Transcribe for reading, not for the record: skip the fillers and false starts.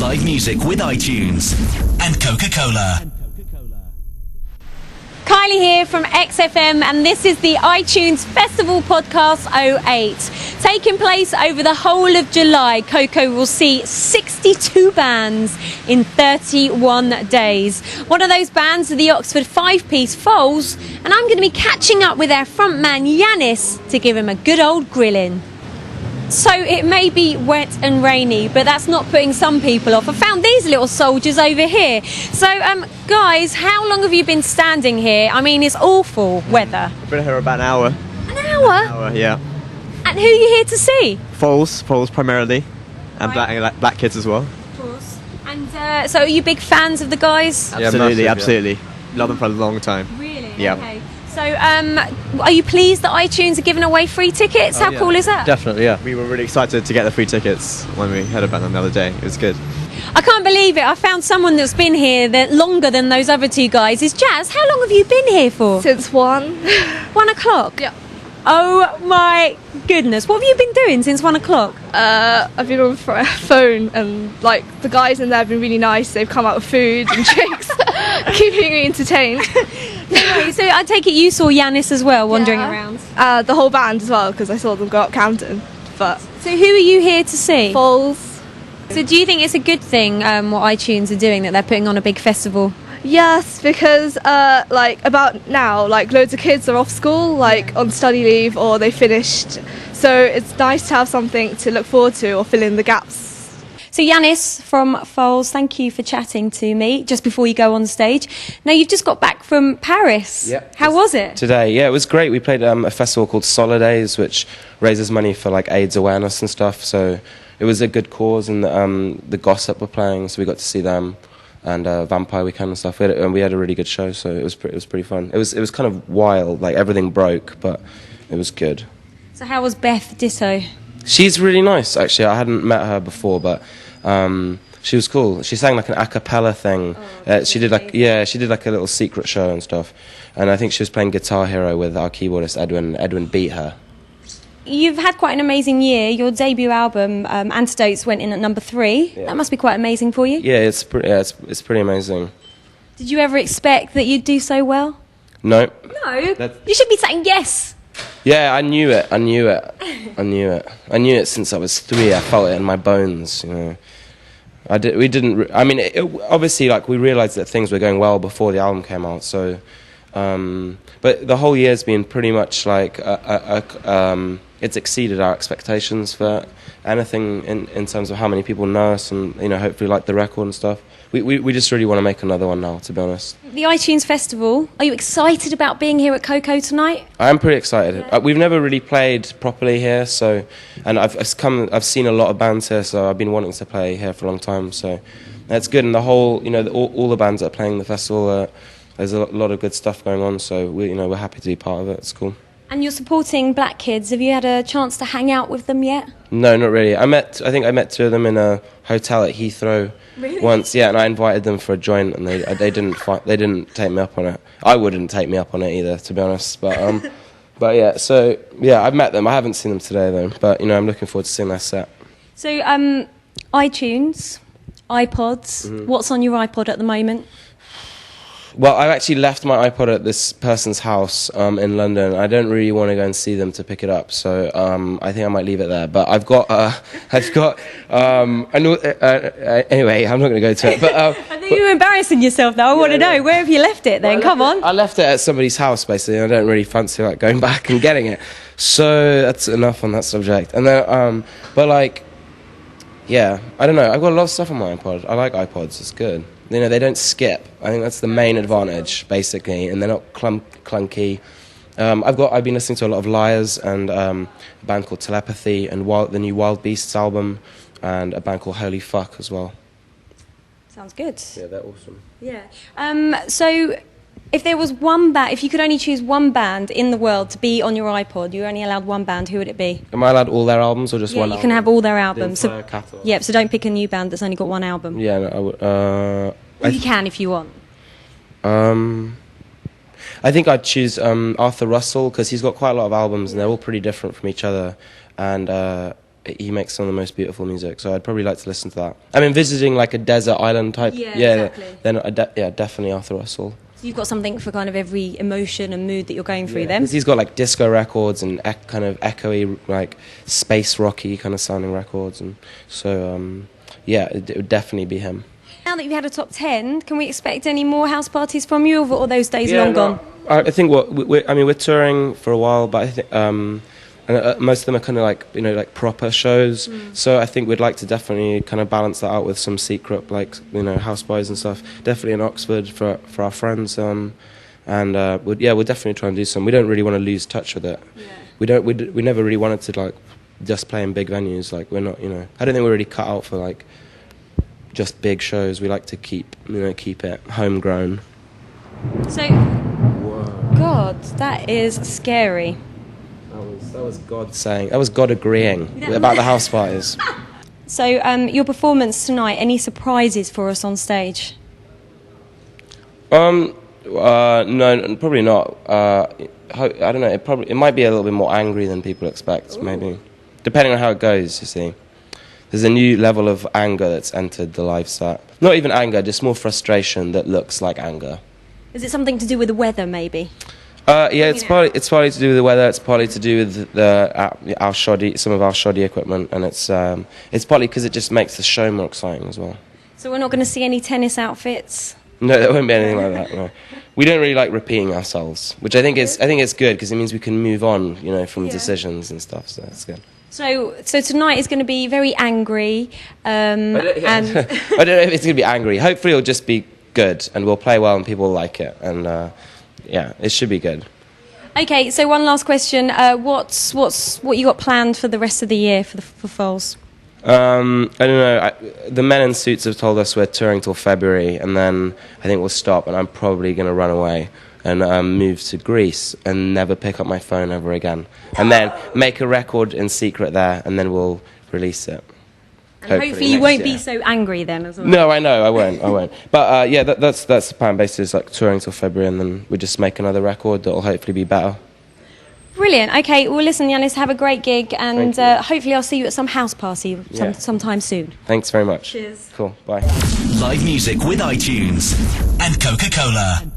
live music with iTunes and Coca-Cola. Kylie here from XFM, and this is the iTunes Festival Podcast 08. Taking place over the whole of July, Coco will see 62 bands in 31 days. One of those bands are the Oxford five-piece Foals, and I'm going to be catching up with their frontman Yanis to give him a good old grilling. So it may be wet and rainy, but that's not putting some people off. I found these little soldiers over here. So, guys, how long have you been standing here? I mean, it's awful weather. I've been here about an hour. An hour? An hour, yeah. And who are you here to see? Foals primarily, and Right. black kids as well. Of course. And so are you big fans of the guys? Absolutely, massive, absolutely. Love them for a long time. Really? Yeah. Okay. So, are you pleased that iTunes are giving away free tickets? How cool is that? Definitely, yeah. We were really excited to get the free tickets when we heard about them the other day. It was good. I can't believe it. I found someone that's been here that longer than those other two guys. Is Jazz. How long have you been here for? Since 1. 1 o'clock? Yeah. Oh my goodness. What have you been doing since 1 o'clock? I've been on the phone, and like the guys in there have been really nice. They've come out with food and drinks, keeping me entertained. So I take it you saw Yanis as well wandering Yeah. around. The whole band as well, because I saw them go up Camden. But So who are you here to see? Foals, So do you think it's a good thing what iTunes are doing, that they're putting on a big festival? yes, because about now, loads of kids are off school, on study leave, or they finished. So it's nice to have something to look forward to or fill in the gaps. So Yanis from Foals, thank you for chatting to me just before you go on stage. Now you've just got back from Paris. Yep. How was it? Today, yeah, it was great. We played a festival called Solidays, which raises money for AIDS awareness and stuff. So it was a good cause, and the Gossip were playing, so we got to see them, and Vampire Weekend and stuff. We had a really good show, so it was pretty fun. It was kind of wild, everything broke, but it was good. So how was Beth Ditto? She's really nice, actually. I hadn't met her before, but she was cool. She sang an a cappella thing. She did a little secret show and stuff. And I think she was playing Guitar Hero with our keyboardist Edwin. Edwin beat her. You've had quite an amazing year. Your debut album, Antidotes, went in at number 3. Yeah. That must be quite amazing for you. Yeah, it's pretty amazing. Did you ever expect that you'd do so well? No. No. You should be saying yes. Yeah, I knew it. I knew it since I was 3. I felt it in my bones, obviously, we realised that things were going well before the album came out, so... but the whole year's been pretty much it's exceeded our expectations for anything in terms of how many people know us and, hopefully like the record and stuff. We just really want to make another one now, to be honest. The iTunes Festival, are you excited about being here at Coco tonight? I am pretty excited. We've never really played properly here, and I've seen a lot of bands here, so I've been wanting to play here for a long time, so that's good. And the whole, all the bands that are playing the festival, there's a lot of good stuff going on, so we're happy to be part of it. It's cool. And you're supporting black kids. Have you had a chance to hang out with them yet? No, not really. I think I met 2 of them in a hotel at Heathrow. Really? Once, yeah, and I invited them for a joint, and they didn't take me up on it. I wouldn't take me up on it either, to be honest. But but yeah, so yeah, I've met them. I haven't seen them today though, but I'm looking forward to seeing their set. So iTunes, iPods. Mm-hmm. What's on your iPod at the moment? Well, I've actually left my iPod at this person's house in London. I don't really want to go and see them to pick it up, so I think I might leave it there. But I've got, anyway, I'm not going to go to it. But I think you were embarrassing yourself though. I want to know, where have you left it then? Come on. I left it at somebody's house, basically, and I don't really fancy going back and getting it. So that's enough on that subject. And then, yeah, I don't know. I've got a lot of stuff on my iPod. I like iPods. It's good. They don't skip. I think that's the main advantage, basically, and they're not clunky. I've been listening to a lot of Liars and a band called Telepathy and the new Wild Beasts album and a band called Holy Fuck as well. Sounds good. Yeah, they're awesome. Yeah. So if there was one band, if you could only choose one band in the world to be on your iPod, you were only allowed one band, who would it be? Am I allowed all their albums or just one you album? can have all their albums. The entire catalogue? Yeah, so don't pick a new band that's only got one album. Yeah, no, I would... You can if you want. I think I'd choose Arthur Russell, because he's got quite a lot of albums and they're all pretty different from each other. And he makes some of the most beautiful music. So I'd probably like to listen to that. I'm envisaging like a desert island type. Exactly. Then definitely Arthur Russell. So you've got something for kind of every emotion and mood that you're going through then? 'Cause he's got like disco records and kind of echoey, like space rocky kind of sounding records, and so it would definitely be him. Now that you've had a top 10, can we expect any more house parties from you, or are those days long gone? I think we're touring for a while, but I think most of them are kind of like, like proper shows. So I think we'd like to definitely kind of balance that out with some secret, like, house parties and stuff. Definitely in Oxford for our friends, and we'll definitely try and do some. We don't really want to lose touch with it. Yeah. We never really wanted to like just play in big venues. Like we're not, I don't think we're really cut out for like just big shows. We like to keep it homegrown. So, God, that is scary. That was God saying. That was God agreeing about the house parties. So, your performance tonight. Any surprises for us on stage? No, probably not. I don't know. It might be a little bit more angry than people expect. Ooh. Maybe, depending on how it goes. You see, there's a new level of anger that's entered the live set. Not even anger, just more frustration that looks like anger. Is it something to do with the weather, maybe? It's partly to do with the weather. It's partly to do with some of our shoddy equipment, and it's partly because it just makes the show more exciting as well. So we're not going to see any tennis outfits? No, there won't be anything like that. No. We don't really like repeating ourselves, which I think is good because it means we can move on, from decisions and stuff. So that's good. So tonight is going to be very angry, and I don't know if it's going to be angry. Hopefully, it'll just be good, and we'll play well, and people will like it, and. It should be good. Okay, so one last question. What you got planned for the rest of the year for Foals? I don't know. The men in suits have told us we're touring till February, and then I think we'll stop, and I'm probably going to run away and move to Greece and never pick up my phone ever again. And then make a record in secret there, and then we'll release it. And hopefully you won't be so angry then as well. No, I know, I won't. But that's the plan. Basically, it's like touring till February, and then we just make another record that'll hopefully be better. Brilliant. Okay, well listen, Yannis, have a great gig, and hopefully I'll see you at some house party sometime soon. Thanks very much. Cheers. Cool, bye. Live music with iTunes and Coca-Cola.